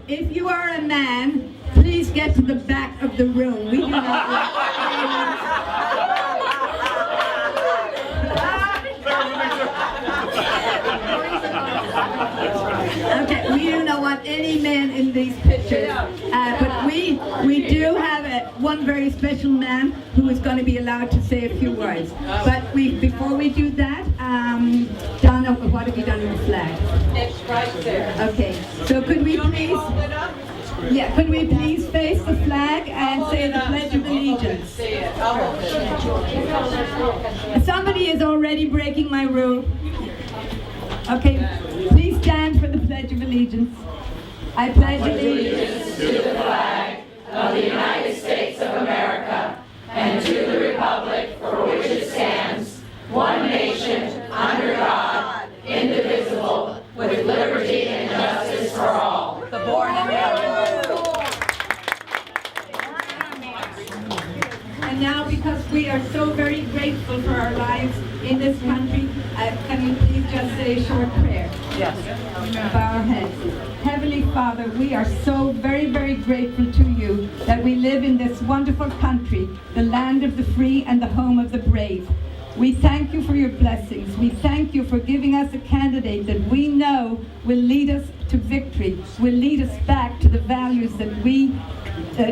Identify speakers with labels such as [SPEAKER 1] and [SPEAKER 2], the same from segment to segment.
[SPEAKER 1] if you are a man, please get to the back of the room. We do not Okay, we do not want any men in these pictures, but we do have one very special man who is going to be allowed to say a few words. But before we do that, Donna, what have you done with the flag?
[SPEAKER 2] It's right there.
[SPEAKER 1] Okay, so could we please? Yeah, could we please face the flag and say the Pledge of Allegiance? Somebody is already breaking my rule. Okay, please stand for the Pledge of Allegiance. I pledge allegiance
[SPEAKER 3] to the flag of the United States of America and to the republic for which it stands, one nation, under God, indivisible, with liberty and justice for all.
[SPEAKER 2] The born and
[SPEAKER 1] And now, because we are so very grateful for our lives in this country, can we please just say a short prayer?
[SPEAKER 2] Yes.
[SPEAKER 1] Bow our heads. Heavenly Father, we are so very, very grateful to you that we live in this wonderful country, the land of the free and the home of the brave. We thank you for your blessings. We thank you for giving us a candidate that we know will lead us to victory, will lead us back to the values that we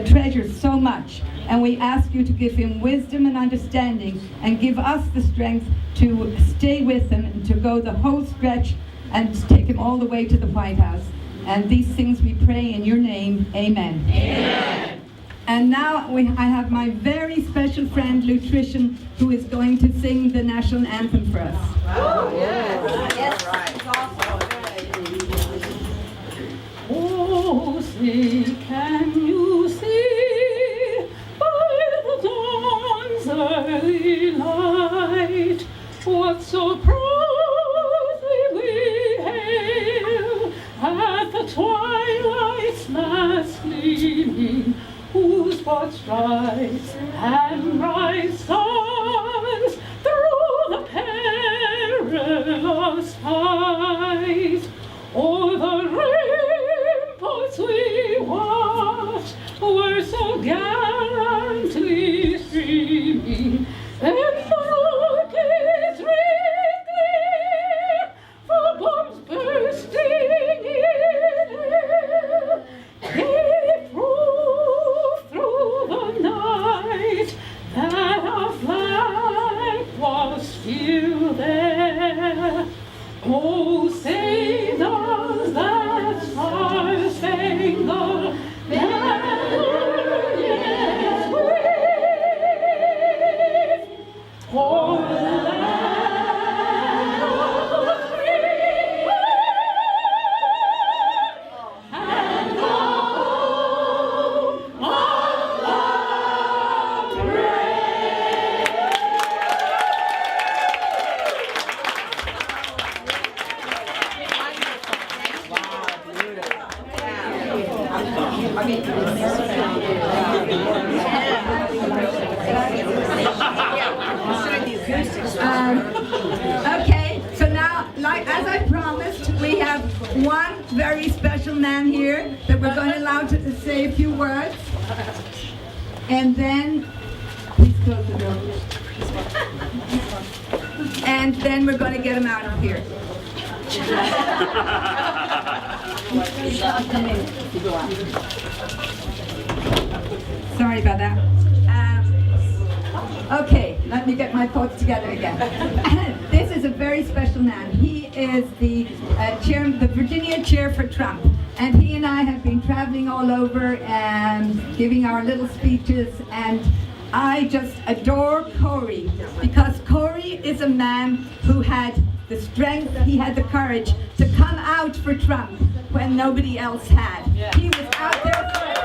[SPEAKER 1] treasure so much. And we ask you to give him wisdom and understanding and give us the strength to stay with him and to go the whole stretch and to take him all the way to the White House. And these things we pray in your name. Amen.
[SPEAKER 3] Amen.
[SPEAKER 1] And now I have my very special friend, Lutrician, who is going to sing the national anthem for us.
[SPEAKER 2] Oh, yes. Yes.
[SPEAKER 4] Oh, see, can you see by the dawn's early light what so proudly we hail at the twilight's last gleaming, whose broad stripes and bright stars through the perilous fight o'er the ramparts we watched were so gallantly streaming, and the rockets red glare from bombs bursting in air gave proof through the night that our flag was still there. Oh, say does that star-spangled banner yet wave o'er the land of the free and the home of the brave?
[SPEAKER 1] Okay, so now, as I promised, we have one very special man here that we're going to allow to say a few words. And then, please close the door. And then we're going to get him out of here. Sorry about that. Okay, let me get my thoughts together again. This is a very special man. He is the the Virginia chair for Trump. And he and I have been traveling all over and giving our little speeches. And I just adore Corey, because Corey is a man who had the strength, he had the courage to come out for Trump when nobody else had. He was out there for it.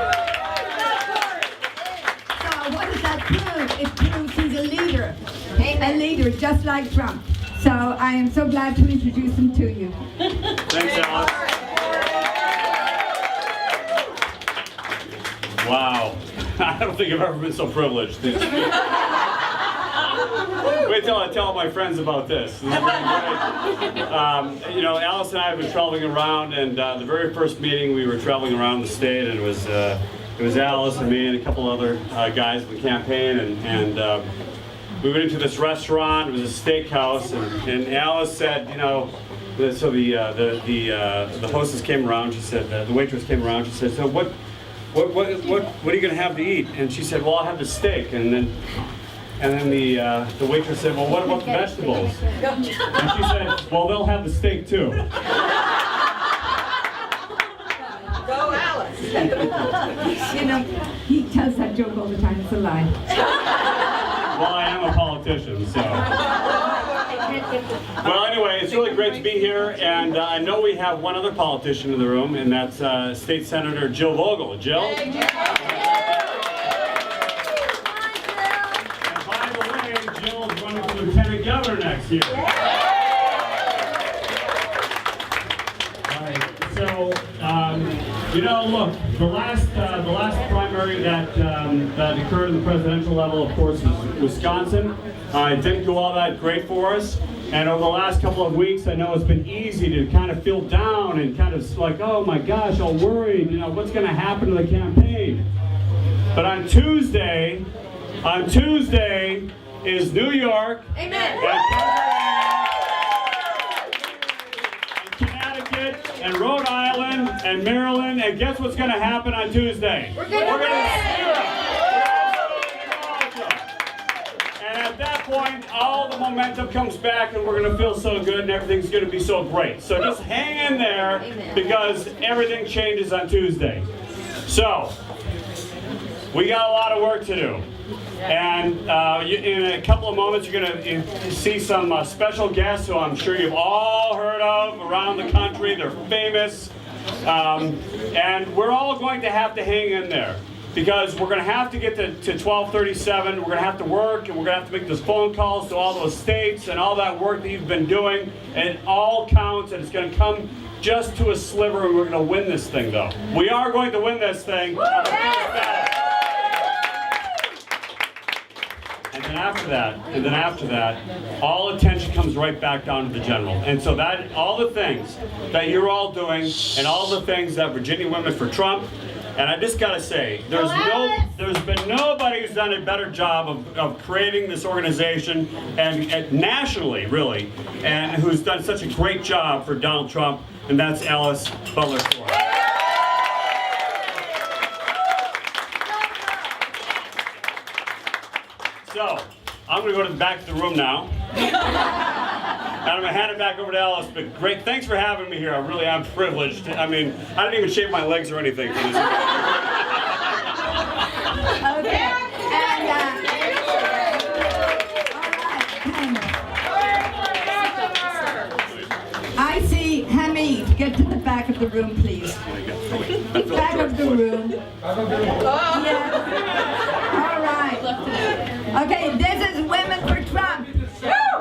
[SPEAKER 1] So what does that prove? It proves he's a leader. A leader just like Trump. So I am so glad to introduce him to you.
[SPEAKER 5] Thanks, Alice. Wow. I don't think I've ever been so privileged. Wait till I tell my friends about this. This is really great. You know, Alice and I have been traveling around, and the very first meeting we were traveling around the state, and it was Alice and me and a couple other guys from the campaign, and we went into this restaurant. It was a steakhouse, and Alice said, you know, so the hostess came around. She said, the waitress came around. She said, so what are you going to have to eat? And she said, well, I'll have the steak. And then the waitress said, well, what about the vegetables? And she said, well, they'll have the steak too.
[SPEAKER 2] Go, Alice.
[SPEAKER 1] You know, he tells that joke all the time. It's a lie.
[SPEAKER 5] Well, I am a politician, so. Well, anyway, it's really great to be here, and I know we have one other politician in the room, and that's State Senator Jill Vogel. Jill?
[SPEAKER 2] Hey, Jill.
[SPEAKER 5] And by the way, Jill is running for Lieutenant Governor next year. All right, so, you know, look, the last primary that occurred in the presidential level, of course, was Wisconsin. It didn't go all that great for us. And over the last couple of weeks, I know it's been easy to kind of feel down and kind of like, oh my gosh, all worried, you know, what's going to happen to the campaign? But on Tuesday is New York.
[SPEAKER 2] Amen.
[SPEAKER 5] And Connecticut and Rhode Island and Maryland, and guess what's going to happen on Tuesday?
[SPEAKER 2] We're going to win.
[SPEAKER 5] And at that point, all the momentum comes back, and we're going to feel so good, and everything's going to be so great. So just hang in there, because everything changes on Tuesday. So we got a lot of work to do. And in a couple of moments, you're going to see some special guests who I'm sure you've all heard of around the country. They're famous. And we're all going to have to hang in there, because we're going to have to get to 1237. We're going to have to work, and we're going to have to make those phone calls to all those states and all that work that you've been doing. And it all counts, and it's going to come just to a sliver, and we're going to win this thing, though. We are going to win this thing. And then after that, all attention comes right back down to the general. And so that all the things that you're all doing, and all the things that Virginia Women for Trump, and I just got to say, there's been nobody who's done a better job of creating this organization, and nationally, really, and who's done such a great job for Donald Trump, and that's Alice Butler-Short. So, I'm going to go to the back of the room now. And I'm going to hand it back over to Alice. But great, thanks for having me here. I really am privileged. I mean, I didn't even shave my legs or anything for this.
[SPEAKER 1] Okay. I see Hamid. Get to the back of the room, please. Back of the room. Yeah. All right. Okay, this is Women for Trump.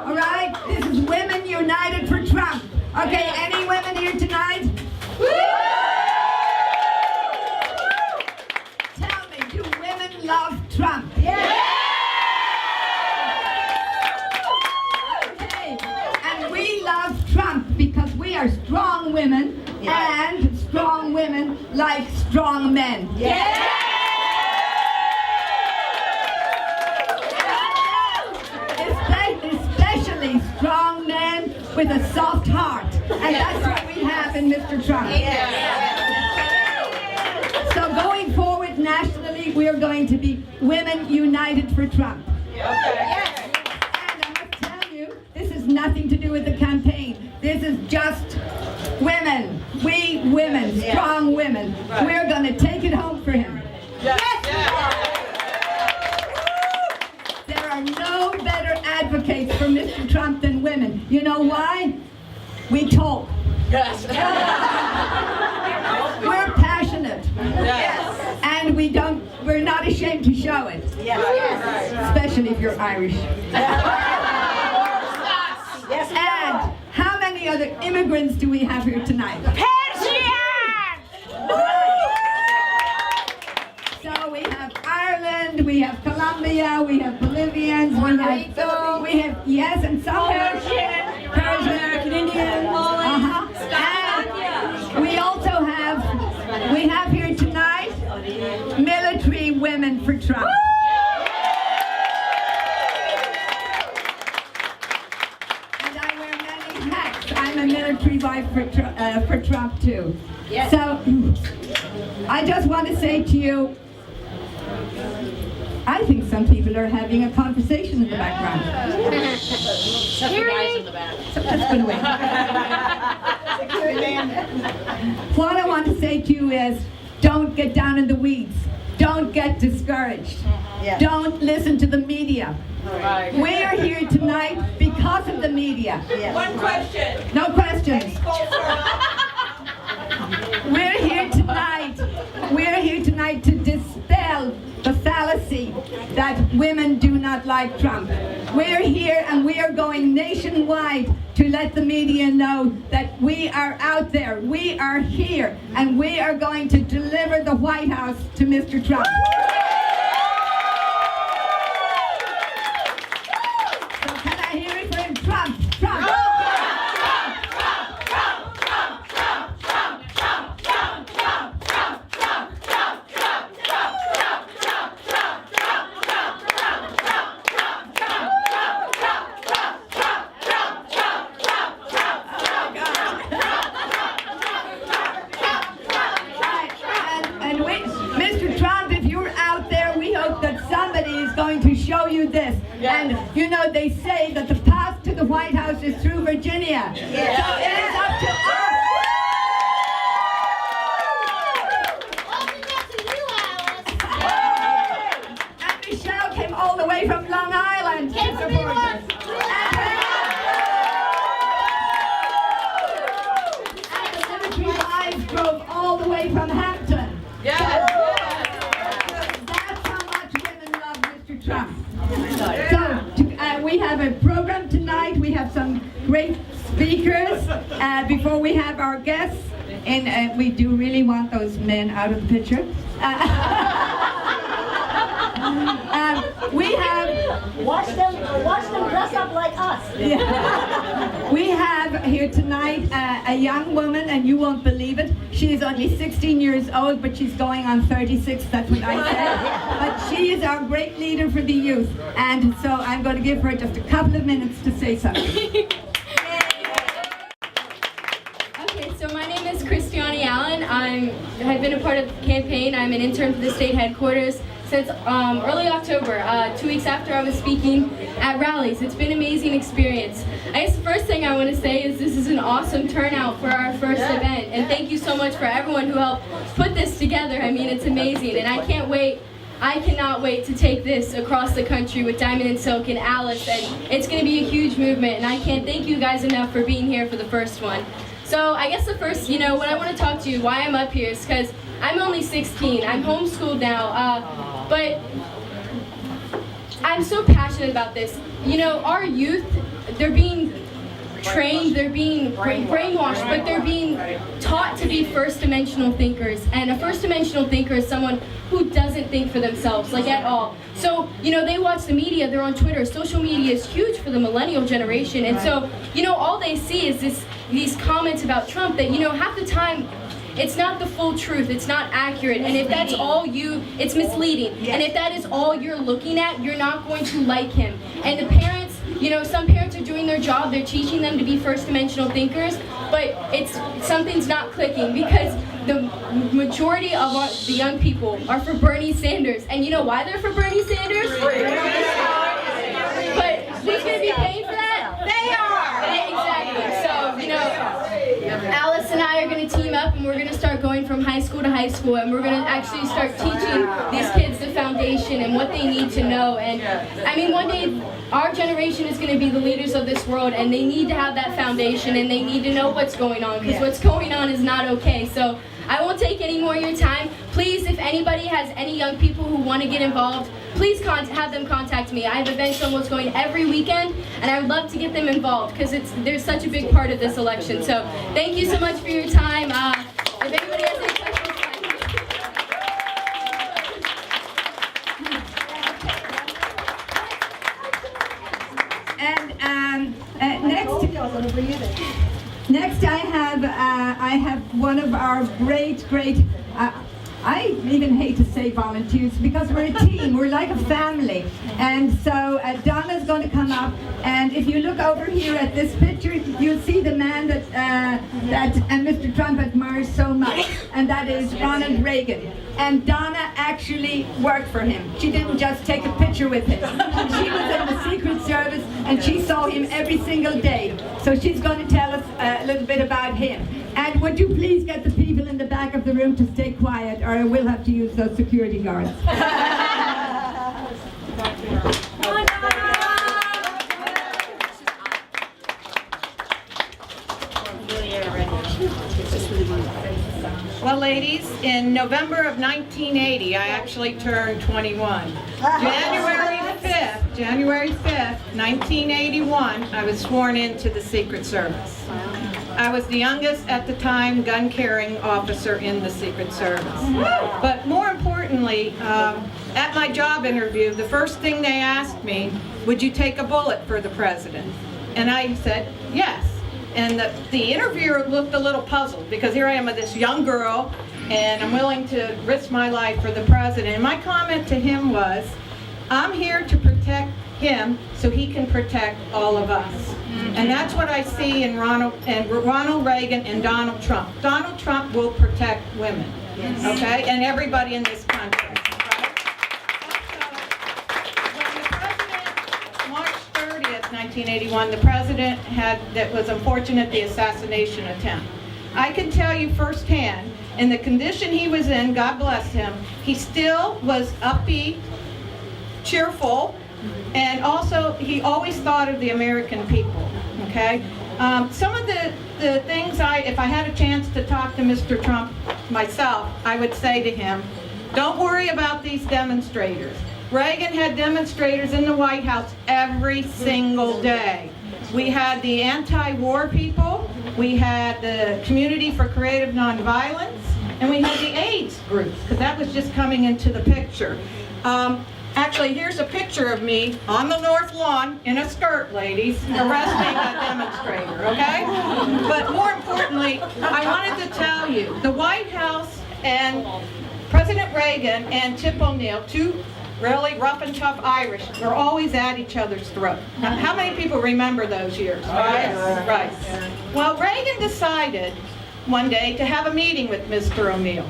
[SPEAKER 1] All right? This is Women United for Trump. Okay, any women here tonight? Tell me, do women love Trump? Yeah. Okay, and we love Trump because we are strong women, and strong women like strong men. Yeah. Especially strong men with a soft heart, and that's what we have in Mr. Trump. So going forward nationally, we are going to be Women United for Trump. And I must tell you, this is nothing to do with the campaign. This is just women. We women, strong women. We're going to take it home for him. There are no better advocates for Mr. Trump than women. You know why? We talk. We're passionate. And we're not ashamed to show it. Especially if you're Irish. And how many other immigrants do we have here tonight? So we have Ireland, we have Colombia, Colombia, we have Bolivians, we have yes, and some Persian, American Indian, and we also have here tonight military women for Trump. And I wear many hats. I'm a military wife for Trump too. Yes. So I just want to say to you, I think some people are having a conversation in the background.
[SPEAKER 2] Except the guys in the back.
[SPEAKER 1] So that's been away. What I want to say to you is, don't get down in the weeds. Don't get discouraged.
[SPEAKER 2] Yeah.
[SPEAKER 1] Don't listen to the media.
[SPEAKER 2] Right.
[SPEAKER 1] We are here tonight because of the media.
[SPEAKER 2] Yes.
[SPEAKER 6] One question.
[SPEAKER 1] No questions. We're here tonight to dispel the fallacy that women do not like Trump. We're here and we are going nationwide to let the media know that we are out there, we are here, and we are going to deliver the White House to Mr. Trump. So can I hear it for him? Trump, Trump. Mr. Trump, if you're out there, we hope that somebody is going to show you this. And you know, they say that the path to the White House is through Virginia. So it is up to us. And Michelle came all the way from Long Island to support us. And the military wives drove all the way from Hampton. That's how much women love Mr. Trump. So, we have a program tonight. We have some great speakers. Before we have our guests, and we do really want those men out of the picture. We have...
[SPEAKER 6] Watch them dress up like us.
[SPEAKER 1] Yeah. We have here tonight a young woman, and you won't believe it. She is only 16 years old, but she's going on 36, that's what I said. But she is our great leader for the youth. And so I'm going to give her just a couple of minutes to say something.
[SPEAKER 7] Okay, so my name is Christiane Allen. I've been a part of the campaign. I'm an intern for the state headquarters since early October, 2 weeks after I was speaking at rallies. It's been an amazing experience. I guess the first thing I want to say is this is an awesome turnout for our first event, and thank you so much for everyone who helped put this together. I mean, it's amazing, and I cannot wait to take this across the country with Diamond and Silk and Alice, and it's going to be a huge movement, and I can't thank you guys enough for being here for the first one. So I guess the first, what I want to talk to you, why I'm up here is because I'm only 16. I'm homeschooled now, but I'm so passionate about this. Our youth, they're being trained, they're being brainwashed, but they're being taught to be first-dimensional thinkers. And a first-dimensional thinker is someone who doesn't think for themselves, like at all. So, they watch the media, they're on Twitter. Social media is huge for the millennial generation. And so, all they see is these comments about Trump that, half the time, it's not the full truth, it's not accurate, and if that's all it's misleading. And if that is all you're looking at, you're not going to like him. And the parents, some parents are doing their job, they're teaching them to be first-dimensional thinkers, but something's not clicking because the majority of the young people are for Bernie Sanders. And you know why they're for Bernie Sanders? But who's going to be paying for that? They are! Exactly. So, Alice and I are going to team up, and we're going to start going from high school to high school, and we're going to actually start teaching these kids the foundation and what they need to know. And I mean, one day our generation is going to be the leaders of this world, and they need to have that foundation, and they need to know what's going on, because what's going on is not okay. So I won't take any more of your time. Please, if anybody has any young people who want to get involved, please have them contact me. I have events almost going every weekend, and I would love to get them involved because they're such a big part of this election. So thank you so much for your time. If anybody has any questions,
[SPEAKER 1] have one of our great, I even hate to say volunteers because we're a team, we're like a family. And so Donna's going to come up, and if you look over here at this picture, you'll see the man that Mr. Trump admires so much, and that is Ronald Reagan. And Donna actually worked for him. She didn't just take a picture with him. She was in the Secret Service, and she saw him every single day. So she's going to tell us a little bit about him. And would you please get the people in the back of the room to stay quiet, or I will have to use those security guards.
[SPEAKER 8] Well, ladies, in November of 1980, I actually turned 21. January 5th, 1981, I was sworn into the Secret Service. I was the youngest at the time gun-carrying officer in the Secret Service. But more importantly, at my job interview, the first thing they asked me, would you take a bullet for the president? And I said, yes. And the interviewer looked a little puzzled because here I am with this young girl and I'm willing to risk my life for the president. And my comment to him was, I'm here to protect him so he can protect all of us. And that's what I see in Ronald Reagan and Donald Trump. Donald Trump will protect women, okay, and everybody in this country. Right? Also, when the president, March 30th, 1981, the president that was unfortunate, the assassination attempt. I can tell you firsthand, in the condition he was in, God bless him, he still was upbeat, cheerful, and also he always thought of the American people, okay? Some of the things if I had a chance to talk to Mr. Trump myself, I would say to him, don't worry about these demonstrators. Reagan had demonstrators in the White House every single day. We had the anti-war people, we had the Community for Creative Nonviolence, and we had the AIDS groups, because that was just coming into the picture. Actually, here's a picture of me on the North Lawn in a skirt, ladies, arresting a demonstrator, okay? But more importantly, I wanted to tell you, the White House and President Reagan and Tip O'Neill, two really rough and tough Irish, were always at each other's throat. Now, how many people remember those years, right? Right. Well, Reagan decided one day to have a meeting with Mr. O'Neill.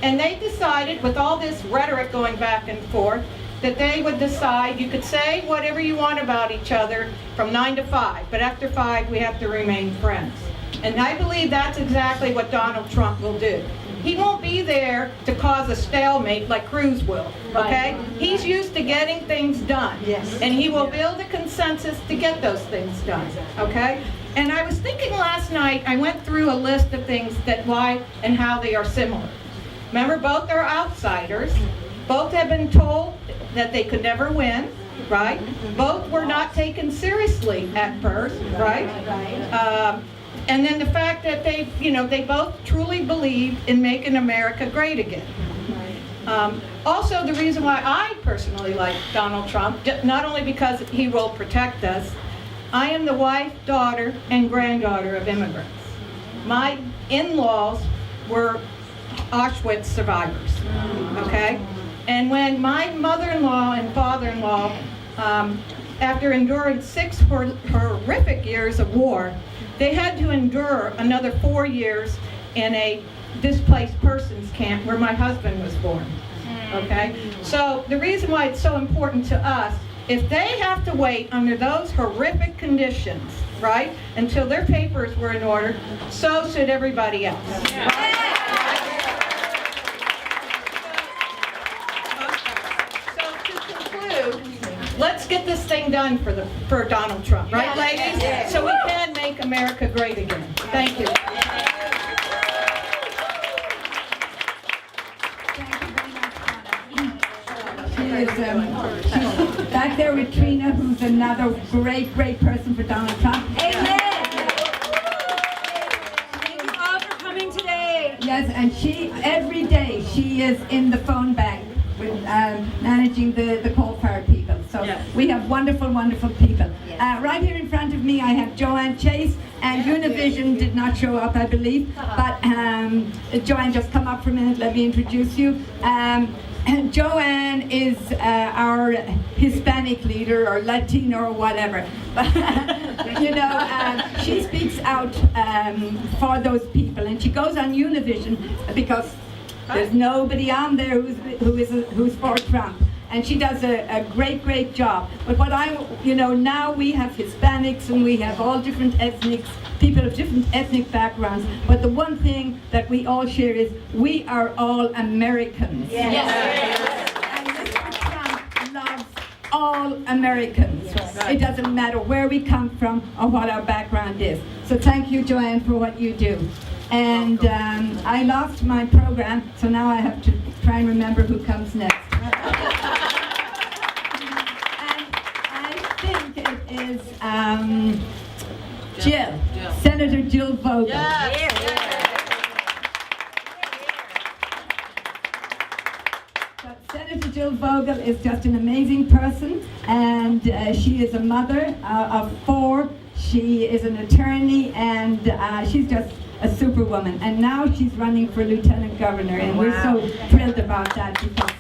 [SPEAKER 8] And they decided, with all this rhetoric going back and forth, that they would decide you could say whatever you want about each other from 9 to 5, but after 5 we have to remain friends. And I believe that's exactly what Donald Trump will do. He won't be there to cause a stalemate like Cruz will, okay? He's used to getting things done. Yes. And he will build a consensus to get those things done, okay? And I was thinking last night, I went through a list of things that why and how they are similar. Remember, both are outsiders. Both have been told that they could never win, right? Both were not taken seriously at first, right? And then the fact that they both truly believed in making America great again. Also, the reason why I personally like Donald Trump, not only because he will protect us, I am the wife, daughter, and granddaughter of immigrants. My in-laws were Auschwitz survivors, okay? And when my mother-in-law and father-in-law, after enduring 6 horrific years of war, they had to endure another 4 years in a displaced persons camp where my husband was born, okay? So the reason why it's so important to us, if they have to wait under those horrific conditions, right, until their papers were in order, so should everybody else. Right? Let's get this thing done for Donald Trump, right, ladies? So we can make America great again. Thank you.
[SPEAKER 1] She's back there with Trina, who's another great person for Donald Trump.
[SPEAKER 6] Amen. Thank you all for coming today.
[SPEAKER 1] Yes, and every day she is in the phone bank with managing the coal-fired people. So So we have wonderful, wonderful people. Right here in front of me, I have Joanne Chase, and Univision did not show up, I believe. But Joanne, just come up for a minute. Let me introduce you. Joanne is our Hispanic leader or Latino or whatever. You know, she speaks out for those people, and she goes on Univision because there's nobody on there who's for Trump. And she does a great, great job. But what now we have Hispanics and we have all different people of different ethnic backgrounds. But the one thing that we all share is we are all Americans. Yes. And Mr. Trump loves all Americans. It doesn't matter where we come from or what our background is. So thank you, Joanne, for what you do. And I lost my program, so now I have to try and remember who comes next. Is Jill, Senator Jill Vogel. Senator Jill Vogel is just an amazing person, and she is a mother of 4. She is an attorney, and she's just a superwoman. And now she's running for lieutenant governor, and we're so thrilled about that because.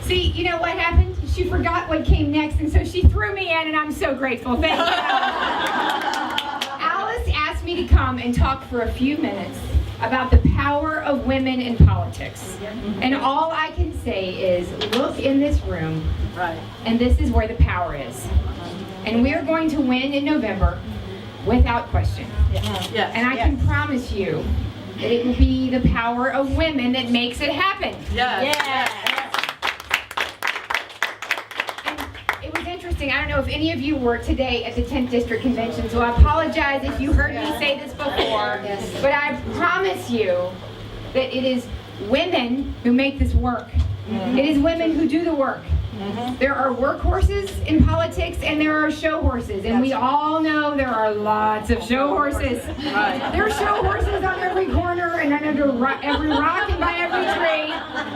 [SPEAKER 6] See, you know what happened? She forgot what came next, and so she threw me in, and I'm so grateful. Thank you. Alice asked me to come and talk for a few minutes about the power of women in politics. And all I can say is, look in this room, and this is where the power is. And we're going to win in November, without question. And I can promise you that it will be the power of women that makes it happen. Interesting. I don't know if any of you were today at the 10th District Convention, so I apologize if you heard me say this before, but I promise you that it is women who make this work. It is women who do the work. There are workhorses in politics and there are show horses, and we all know there are lots of show horses. There are show horses on every corner and under every rock and by every tree.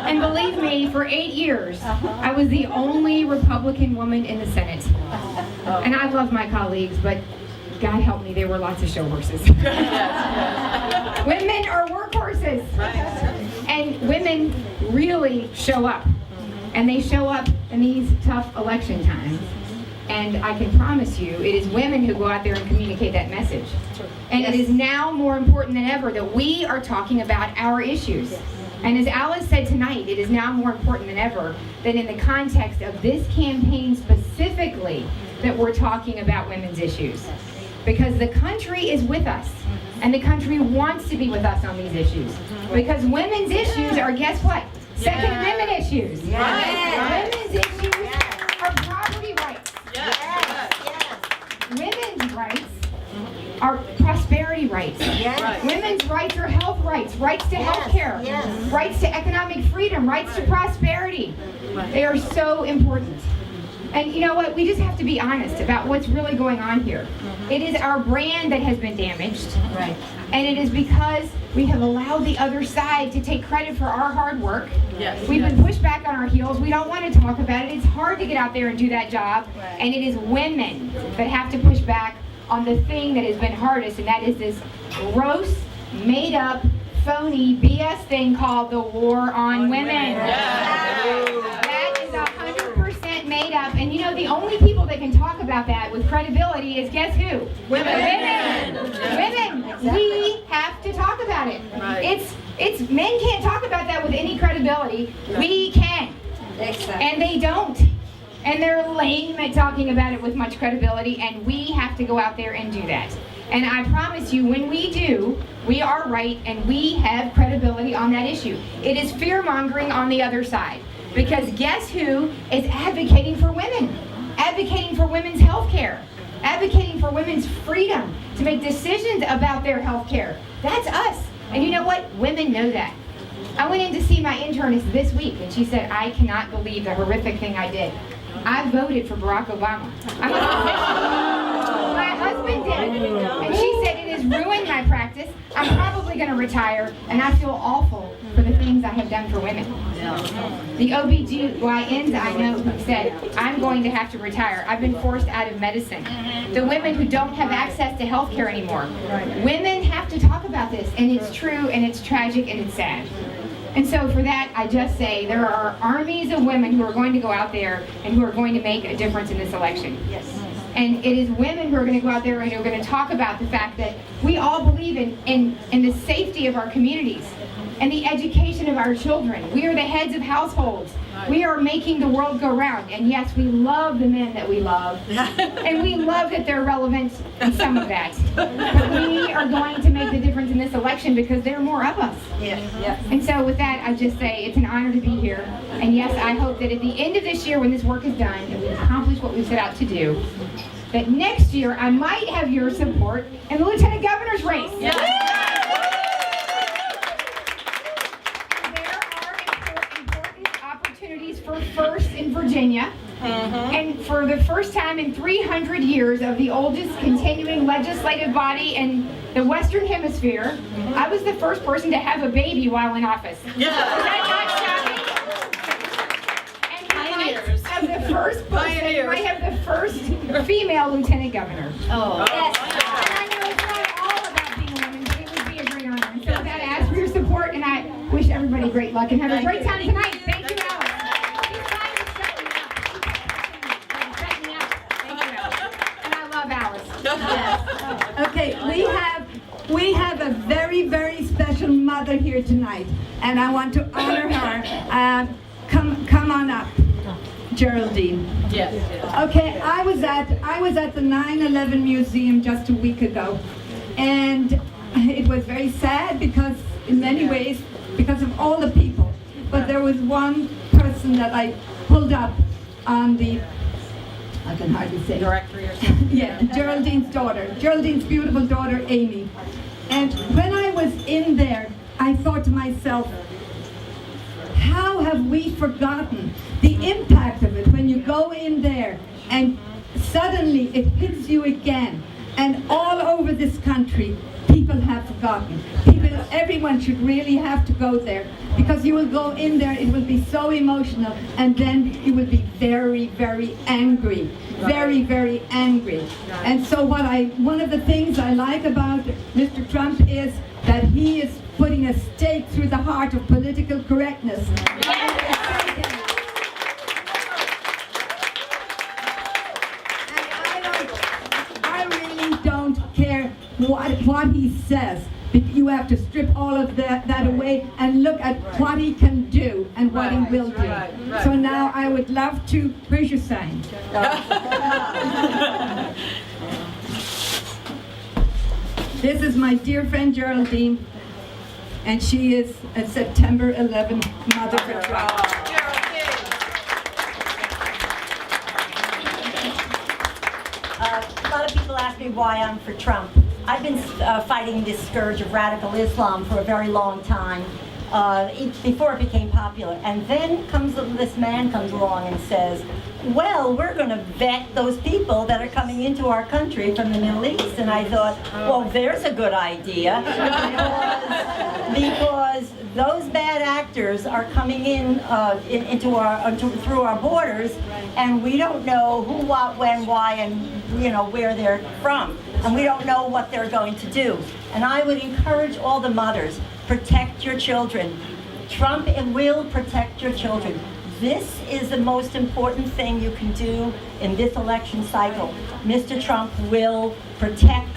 [SPEAKER 6] And believe me, for 8 years, I was the only Republican woman in the Senate. And I love my colleagues, but God help me, there were lots of show horses. Women are workhorses. And women really show up. And they show up in these tough election times. And I can promise you, it is women who go out there and communicate that message. And it is now more important than ever that we are talking about our issues. And as Alice said tonight, it is now more important than ever that in the context of this campaign specifically, that we're talking about women's issues. Because the country is with us. And the country wants to be with us on these issues. Because women's issues are, guess what? Second Amendment issues. Women's issues are property rights. Women's rights are prosperity rights. Women's rights are health rights, rights to health care, rights to economic freedom, rights to prosperity. They are so important. And you know what? We just have to be honest about what's really going on here. It is our brand that has been damaged. And it is because we have allowed the other side to take credit for our hard work. We've been pushed back on our heels. We don't want to talk about it. It's hard to get out there and do that job. And it is women that have to push back on the thing that has been hardest, and that is this gross, made-up, phony BS thing called the war on women. That is 100% made up. And you know, the only people that can talk about that with credibility is guess who? Women. We have to talk about it. It's men can't talk about that with any credibility. We can. And they don't. And they're lame at talking about it with much credibility, and we have to go out there and do that. And I promise you, when we do, we are right and we have credibility on that issue. It is fear-mongering on the other side. Because guess who is advocating for women? Advocating for women's health care. Advocating for women's freedom to make decisions about their health care. That's us. And you know what? Women know that. I went in to see my internist this week, and she said, I cannot believe the horrific thing I did. I voted for Barack Obama. My husband did. And she said, it has ruined my practice. I'm probably going to retire, and I feel awful for the things I have done for women. The OBGYNs I know who said, I'm going to have to retire. I've been forced out of medicine. The women who don't have access to health care anymore. Women have to talk about this, and it's true, and it's tragic, and it's sad. And so for that, I just say there are armies of women who are going to go out there and who are going to make a difference in this election. Yes. And it is women who are going to go out there and who are going to talk about the fact that we all believe in the safety of our communities and the education of our children. We are the heads of households. We are making the world go round. And yes, we love the men that we love. And we love that they're relevant in some of that. But we are going to make the difference in this election because there are more of us. And so with that, I just say it's an honor to be here. And yes, I hope that at the end of this year, when this work is done and we've accomplished what we set out to do, that next year I might have your support in the lieutenant governor's race. For first in Virginia, and for the first time in 300 years of the oldest continuing legislative body in the Western Hemisphere, I was the first person to have a baby while in office. Is that not shocking? And I have the first person, I have the first female lieutenant governor. Oh. Yes. And I know it's not all about being a woman, but it would be a great honor. And so with that, I ask for your support, and I wish everybody great luck and have a great time tonight. Thank you, Alice.
[SPEAKER 1] Okay, we have a very, very special mother here tonight, and I want to honor her. Come on up, Geraldine.
[SPEAKER 2] Yes.
[SPEAKER 1] Okay, I was at the 9/11 museum just a week ago, and it was very sad because, in many ways, because of all the people. But there was one person that I pulled up on the, I can hardly say.
[SPEAKER 2] Directory or something.
[SPEAKER 1] Yeah, Geraldine's daughter, Geraldine's beautiful daughter, Amy. And when I was in there, I thought to myself, how have we forgotten the impact of it when you go in there and suddenly it hits you again. And all over this country, people have forgotten. Everyone should really have to go there, because you will go in there, it will be so emotional, and then you will be very, very angry. Very, very angry. And so one of the things I like about Mr. Trump is that he is putting a stake through the heart of political correctness. I really don't care what he says. You have to strip all of that away and look at what he can do and what he will do. So now I would love to, where's your sign? This is my dear friend Geraldine, and she is a September 11th mother for Trump.
[SPEAKER 9] A lot of people ask me why I'm for Trump. I've been fighting this scourge of radical Islam for a very long time, before it became popular. And then this man comes along and says, well, we're going to vet those people that are coming into our country from the Middle East. And I thought, well, there's a good idea, because those bad actors are coming in through our borders, and we don't know who, what, when, why, and where they're from. And we don't know what they're going to do. And I would encourage all the mothers, protect your children. Trump will protect your children. This is the most important thing you can do in this election cycle. Mr. Trump will protect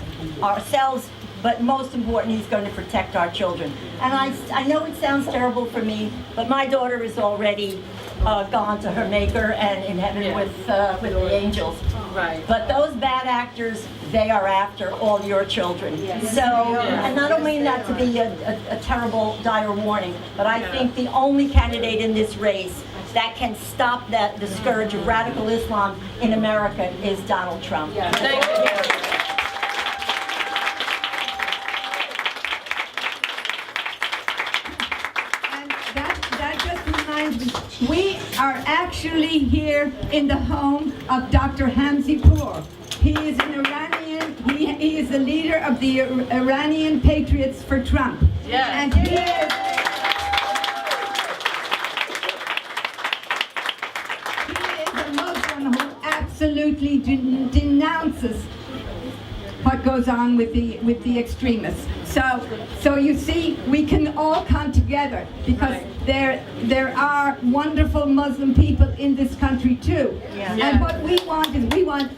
[SPEAKER 9] ourselves, but most important, he's going to protect our children. And I know it sounds terrible for me, but my daughter is already gone to her maker and in heaven with the angels.
[SPEAKER 2] Right.
[SPEAKER 9] But those bad actors, they are after all your children. Yes. So, and I don't mean that to be a terrible, dire warning, but I think the only candidate in this race that can stop the scourge of radical Islam in America is Donald Trump.
[SPEAKER 2] Yeah. Thank you.
[SPEAKER 1] We are actually here in the home of Dr. Hamzi Poor. He is an Iranian. he is the leader of the Iranian Patriots for Trump.
[SPEAKER 2] Yes.
[SPEAKER 1] And he is a Muslim who absolutely denounces what goes on with the extremists. So you see, we can all come together because there are wonderful Muslim people in this country too. And what we want is we want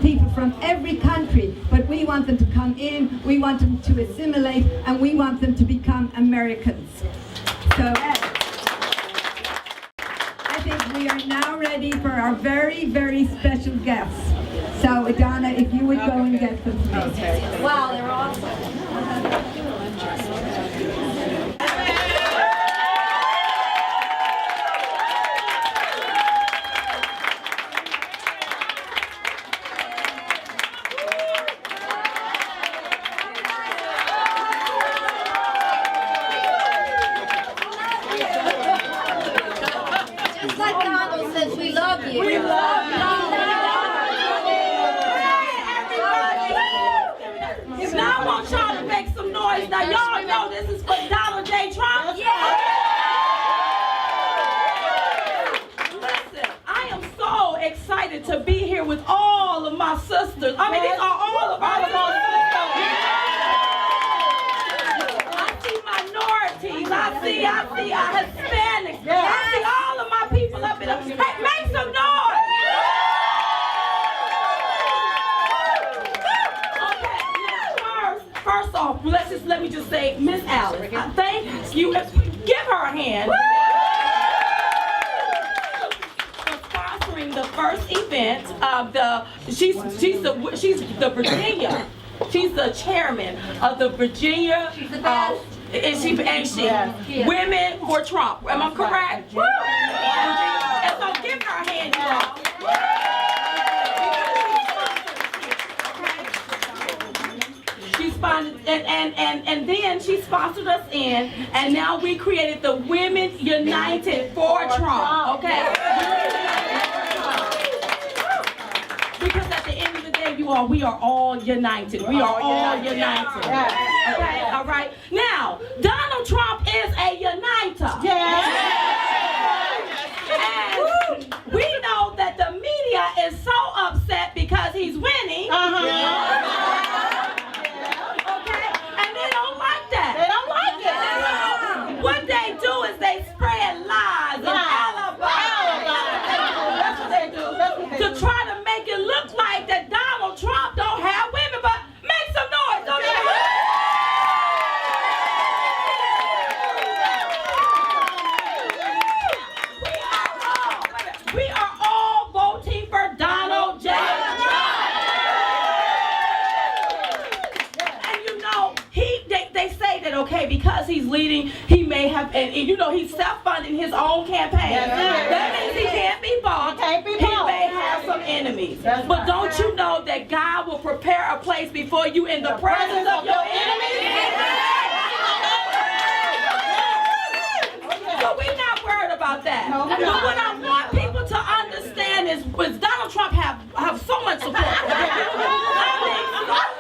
[SPEAKER 1] people from every country, but we want them to come in, we want them to assimilate, and we want them to become Americans. So I think we are now ready for our very, very special guests. So, Donna, if you would go and get them for me.
[SPEAKER 7] Wow, they're awesome. Just like Donald says, we love you. We love you.
[SPEAKER 4] Now I want y'all to make some noise. Now y'all know this is for Donald J. Trump. Listen, I am so excited to be here with all of my sisters. I mean, these are all of our sisters. I see minorities. I see Hispanics. I see all of my people up in here. Hey, make some noise. First off, let me just say, Miss Alice, thank you. Give her a hand for sponsoring the first event of she's the Virginia. She's the chairman of the Virginia. She's the best. Ain't she? Yes. Women for Trump. Am I correct? And so give her a hand, y'all. And then she sponsored us in, and now we created the Women United for Trump, okay? Because at the end of the day, you all, we are all united. We are all united. Okay, all right? Now, Donald Trump is a uniter. And we know that the media is so upset because he's winning. What they do is they spread lies and alibis. That's what they do. To try to make it look like that Donald Trump don't have women, but make some noise, don't you? We are all voting for Donald J. Trump. And you know, they say that, okay, because he's leading, he may have, and you know, he's self-funding his own campaign. That means he can't be bought. He may have some enemies. But don't you know that God will prepare a place before you in the presence of your enemies? So we're not worried about that. But what I want people to understand is Donald Trump have so much support. I mean, so much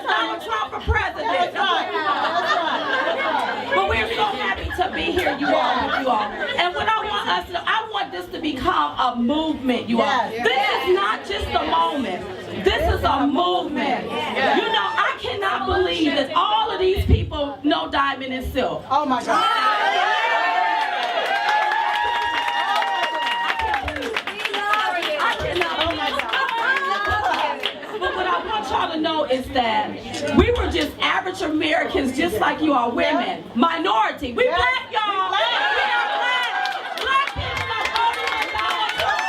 [SPEAKER 4] Donald Trump for president. But we're so happy to be here, you all, with you all. And what I want us to, I want this to become a movement, you all. This is not just a moment. This is a movement. You know, I cannot believe that all of these people know Diamond and Silk.
[SPEAKER 9] Oh my God.
[SPEAKER 4] Y'all to know is that we were just average Americans, just like you are women. Minority. We black, y'all. We are black. Black people are voting for Donald Trump.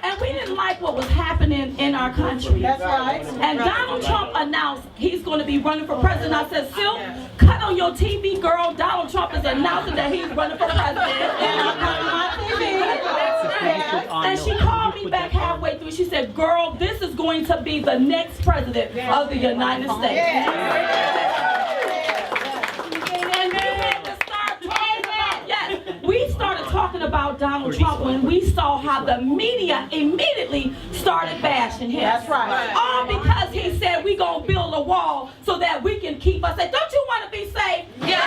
[SPEAKER 4] And we didn't like what was happening in our country.
[SPEAKER 9] That's right.
[SPEAKER 4] And Donald Trump announced he's going to be running for president. I said, Silk, cut on your TV, girl. Donald Trump is announcing that he's running for president. And she called me back halfway through. She said, girl, this is going to be the next president of the United States. And you had to about Donald Trump when we saw how the media immediately started bashing him.
[SPEAKER 3] That's right.
[SPEAKER 4] All because he said we gonna build a wall so that we can keep us safe. Don't you want to be safe? Yeah.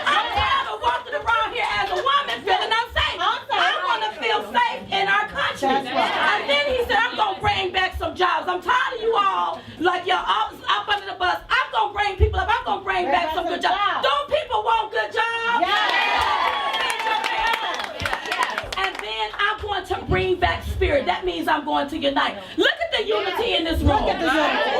[SPEAKER 4] I'm tired of walking around here as a woman feeling unsafe. I want to feel safe in our country. And then he said, I'm gonna bring back some jobs. I'm tired of you all like you're up under the bus. I'm gonna bring people up. I'm gonna bring back some good jobs. Don't people want good jobs? And then I'm going to bring back spirit. That means I'm going to unite. Look at the unity in this room. Look at the unity.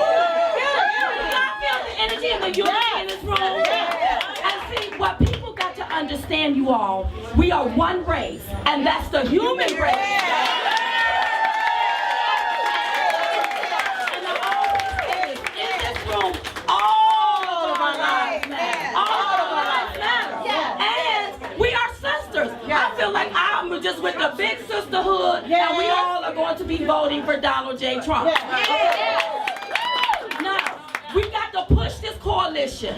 [SPEAKER 4] Y'all feel the energy and the unity in this room? And see, what people got to understand, you all, we are one race, and that's the human race. And I always say this, in this room, all of our lives matter. All of our lives matter. And we are sisters. I feel like I'm just with the big sisterhood, and we all are going to be voting for Donald J. Trump. Now, we got to push this coalition.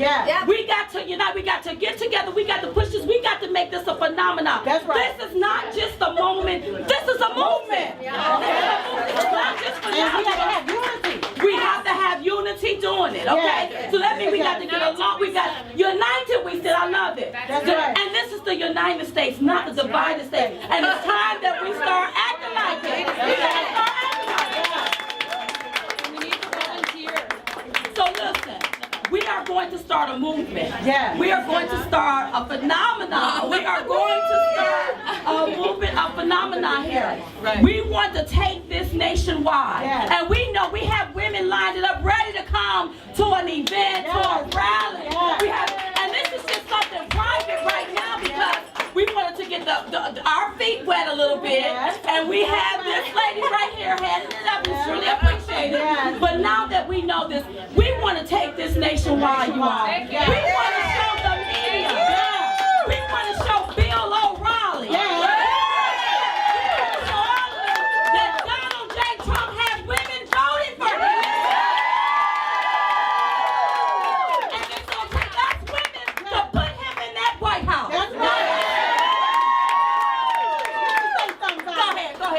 [SPEAKER 4] We got to unite. We got to get together. We got to push this. We got to make this a phenomenon. That's right. This is not just a moment. This is a movement. This is not just for now. We got to have unity. We have to have unity doing it, okay? So that means we got to get along. We got united. We said, I love it. That's right. And this is the United States, not the divided states. And it's time that we start acting like it. We got to start acting like it. So listen, we are going to start a movement. We are going to start a phenomenon. We are going to start a movement, a phenomenon here. We want to take this nationwide. And we know we have women lined up ready to come to an event, to a rally. We have, and this is just something private right now because we wanted to get our feet wet a little bit. And we have this lady right here heading it up. We truly appreciate it. But now that we know this, we want to take this nationwide, you all. We want to show the media. We want to show Bill O'Reilly. We want to show all of them that Donald J. Trump has women voting for him. And it's going to take us women to put him in that White House. Go ahead.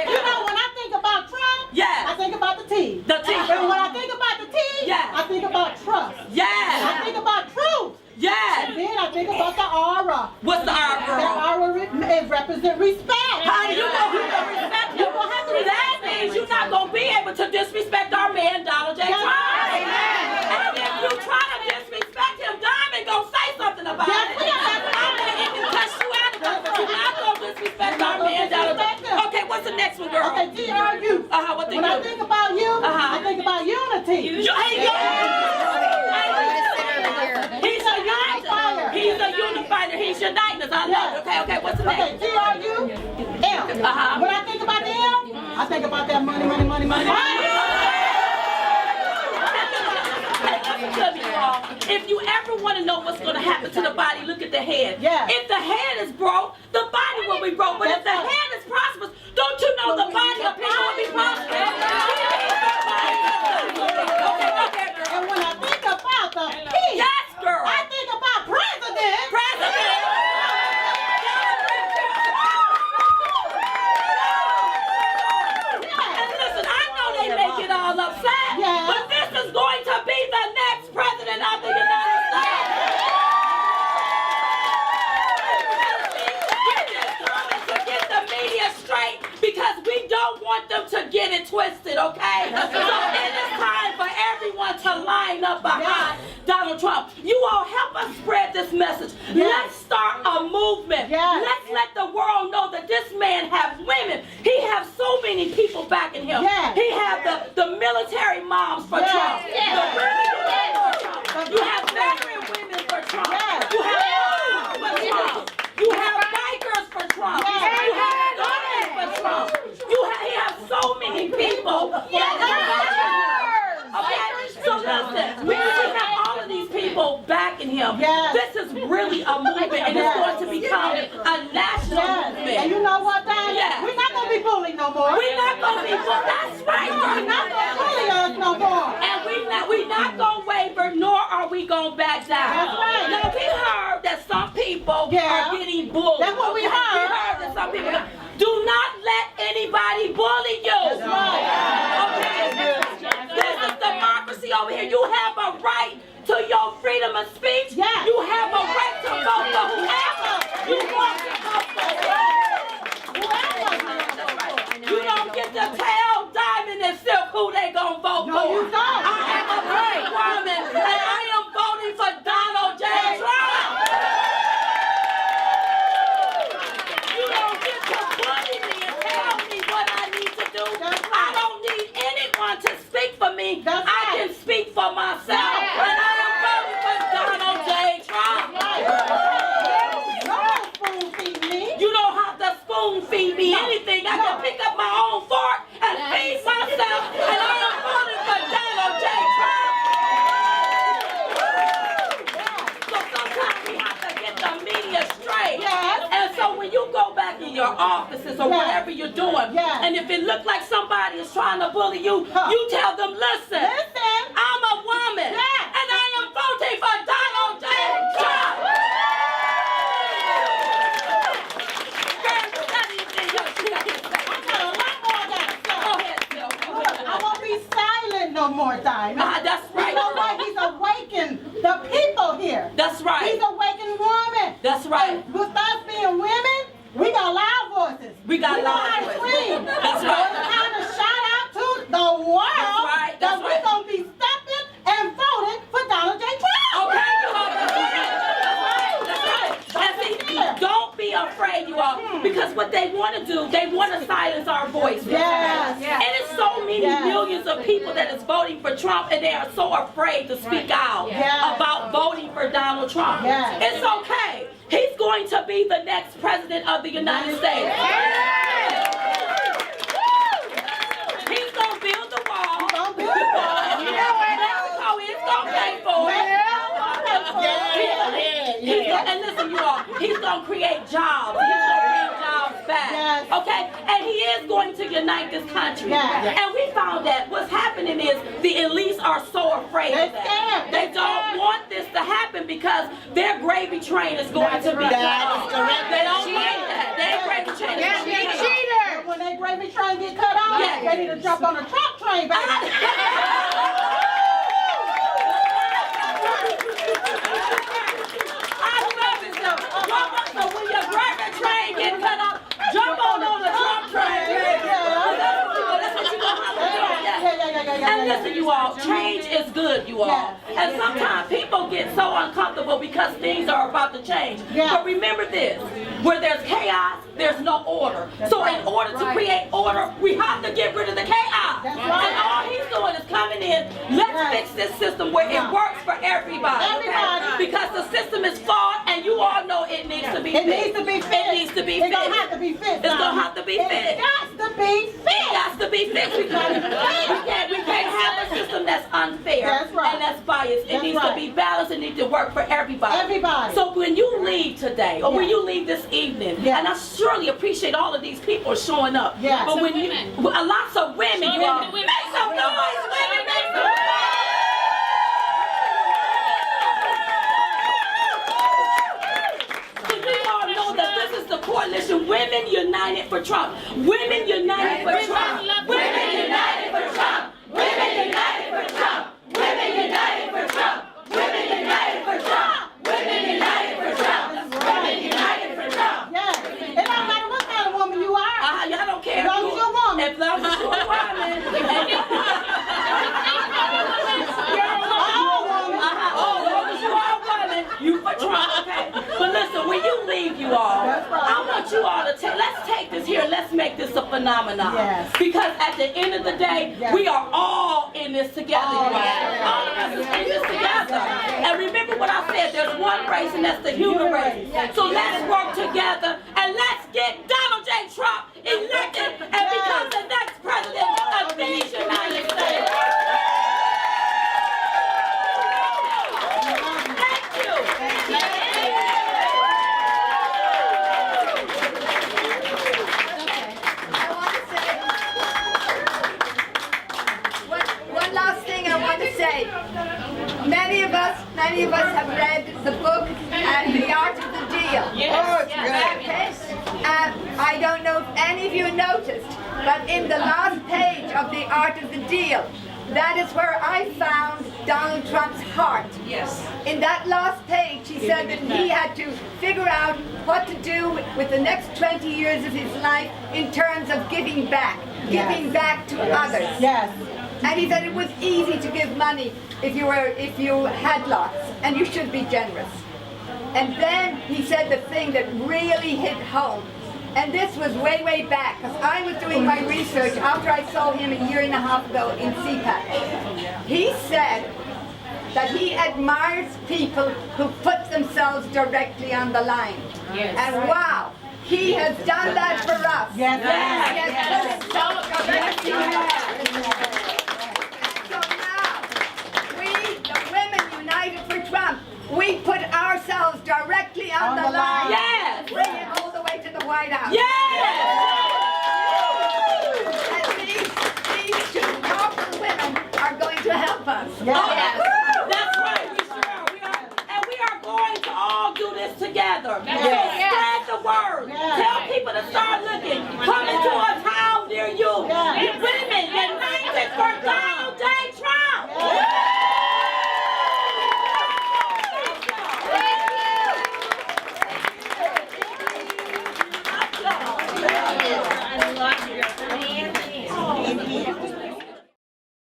[SPEAKER 3] You know, when I think about Trump, I think about the T.
[SPEAKER 4] The T.
[SPEAKER 3] And when I think about the T, I think about trust. I think about truth. And then I think about the aura.
[SPEAKER 4] What's the aura, girl?
[SPEAKER 3] The aura represents respect.
[SPEAKER 4] How do you know who to respect him? That means you're not going to be able to disrespect our man, Donald J. Trump. And if you try to disrespect him, Diamond going to say something about it. I'm going to even cuss you out of it, but you're not going to disrespect our man, Donald J. Trump. Okay, what's the next one, girl?
[SPEAKER 3] Okay, T-R-U.
[SPEAKER 4] What the
[SPEAKER 3] When I think about you, I think about unity.
[SPEAKER 4] He's a unifier. He's a unifier. He's uniting us. I love it. Okay, what's the next?
[SPEAKER 3] Okay, T-R-U-M. When I think about the M, I think about that money.
[SPEAKER 4] If you ever want to know what's going to happen to the body, look at the head. If the head is broke, the body will be broke. But if the head is prosperous, don't you know the body of people will be prosperous?
[SPEAKER 3] And when I think about the P,
[SPEAKER 4] yes, girl.
[SPEAKER 3] I think about president.
[SPEAKER 4] And listen, I know they may get all upset, but this is going to be the next president of the United States. We're just coming to get the media straight because we don't want them to get it twisted, okay? So it is time for everyone to line up behind Donald Trump. You all help us spread this message. Let's start a movement. Let's let the world know that this man has women. He has so many people backing him. He has the military moms for Trump. The women for Trump. You have veteran women for Trump. You have moms for Trump. You have bikers for Trump. You have guns for Trump. He has so many people. Okay, so listen, we have all of these people backing him. This is really a movement, and it's going to become a national movement.
[SPEAKER 3] And you know what, Diane? We're not going to be bullied no more.
[SPEAKER 4] We're not going to be bullied. That's right.
[SPEAKER 3] You're not going to bully us no more.
[SPEAKER 4] And we're not going to waver, nor are we going to back down.
[SPEAKER 3] That's right.
[SPEAKER 4] Now, we heard that some people are getting bullied.
[SPEAKER 3] That's what we heard.
[SPEAKER 4] We heard that bully you. This is democracy over here. You have a right to your freedom of speech.
[SPEAKER 3] Yes.
[SPEAKER 4] You have a right to vote for whoever you want to vote for. You don't get to tell Diamond and Silk who they gonna vote for.
[SPEAKER 3] you don't.
[SPEAKER 4] I am a black woman, and I am voting for Donald J. Trump. You don't get to bully me and tell me what I need to do. I don't need anyone to speak for me. I can speak for myself, and I am voting for Donald J. Trump. You don't have to spoon feed me anything. I can pick up my own fork and feed myself, and I am voting for Donald J. Trump. So sometimes we have to get the media straight. And so when you go back in your offices or whatever you're doing, and if it looks like somebody is trying to bully you, you tell them, listen, I'm a woman, and I am voting for Donald J. Trump.
[SPEAKER 3] I won't be silent no more, Diamond.
[SPEAKER 4] That's right.
[SPEAKER 3] You know what? He's awakened the people here.
[SPEAKER 4] That's right.
[SPEAKER 3] He's awakened women.
[SPEAKER 4] That's right.
[SPEAKER 3] And with us being women, we got loud voices.
[SPEAKER 4] We got loud
[SPEAKER 3] voices.
[SPEAKER 4] voices.
[SPEAKER 3] Scream.
[SPEAKER 4] That's
[SPEAKER 3] So
[SPEAKER 4] right.
[SPEAKER 3] it's time to shout out to the world
[SPEAKER 4] right.
[SPEAKER 3] that
[SPEAKER 4] That's
[SPEAKER 3] we're
[SPEAKER 4] right.
[SPEAKER 3] going to be stepping and voting for Donald J. Trump.
[SPEAKER 4] Okay, you all. That's right. That's right. And see, don't be afraid, you all, because what they want to do, they want to silence our voices.
[SPEAKER 3] Yes.
[SPEAKER 4] And it's so many millions of people that is voting for Trump, and they are so afraid to speak out about voting for Donald Trump.
[SPEAKER 3] Yes.
[SPEAKER 4] It's okay. He's going to be the next president of the United States. He's going to build the wall. Mexico is going to pay for it. And listen, you all, he's going to create jobs. He's going to bring jobs back. Okay? And he is going to unite this country. And we found that what's happening is the elites are so afraid of that. They don't want this to happen because their gravy train is going to be cut. They don't like that. Their gravy train is going to be cut.
[SPEAKER 3] When that gravy train get cut off, they need to jump on a Trump train, baby.
[SPEAKER 4] So when your gravy train get cut off, jump on the Trump train. That's what you gonna have to do. And listen, you all, change is good, you all. And sometimes people get so uncomfortable because things are about to change. But remember this, where there's chaos, there's no order. So in order to create order, we have to get rid of the chaos. And all he's doing is coming in, let's fix this system where it works for everybody. Okay? Because the system is flawed, and you all know it needs to be fixed.
[SPEAKER 3] It needs to be fixed.
[SPEAKER 4] It needs to be fixed.
[SPEAKER 3] It's gonna have to be fixed.
[SPEAKER 4] It's gonna have to be fixed.
[SPEAKER 3] It got to be fixed.
[SPEAKER 4] It has to be fixed. We can't have a system that's unfair and that's biased. It needs to be balanced. It needs to work for everybody.
[SPEAKER 3] Everybody.
[SPEAKER 4] So when you leave today, or when you leave this evening, and I surely appreciate all of these people showing up. But when you, lots of women, you all, make some noise, women, make some noise. The coalition, Women United for Trump. Women United for Trump. Women United for Trump. Women United for Trump. Women United for Trump. Women United for Trump. Women United for Trump. Women United for Trump.
[SPEAKER 3] Yes. It don't matter what kind of woman you are.
[SPEAKER 4] I don't care.
[SPEAKER 3] As long as you're a woman.
[SPEAKER 4] As long as you're a woman. You for Trump, okay? But listen, when you leave, you all, I want you all to let's take this here, let's make this a phenomenon. Because at the end of the day, we are all in this together, you all. All of us is in this together. And remember what I said, there's one race, and that's the human race. So let's work together, and let's get Donald J. Trump elected and become the next president of these United States.
[SPEAKER 10] Many of us have read the book The Art of the Deal.
[SPEAKER 3] Yes.
[SPEAKER 10] Okay? I don't know if any of you noticed that in the last page of the Art of the Deal, that is where I found Donald Trump's heart.
[SPEAKER 2] Yes.
[SPEAKER 10] In that last page, he said that he had to figure out what to do with the next 20 years of his life in terms of giving back to others.
[SPEAKER 9] Yes.
[SPEAKER 10] And he said it was easy to give money if you had lots, and you should be generous. And then he said the thing that really hit home. And this was way, way back, because I was doing my research after I saw him a year and a half ago in CPAC. He said that he admires people who put themselves directly on the line.
[SPEAKER 2] Yes.
[SPEAKER 10] And wow, he has done that for us.
[SPEAKER 9] Yes.
[SPEAKER 10] He has put himself directly on the line. So now, we, the Women United for Trump, we put ourselves directly on the line.
[SPEAKER 4] Yes.
[SPEAKER 10] Bring it all the way to the White House.
[SPEAKER 4] Yes.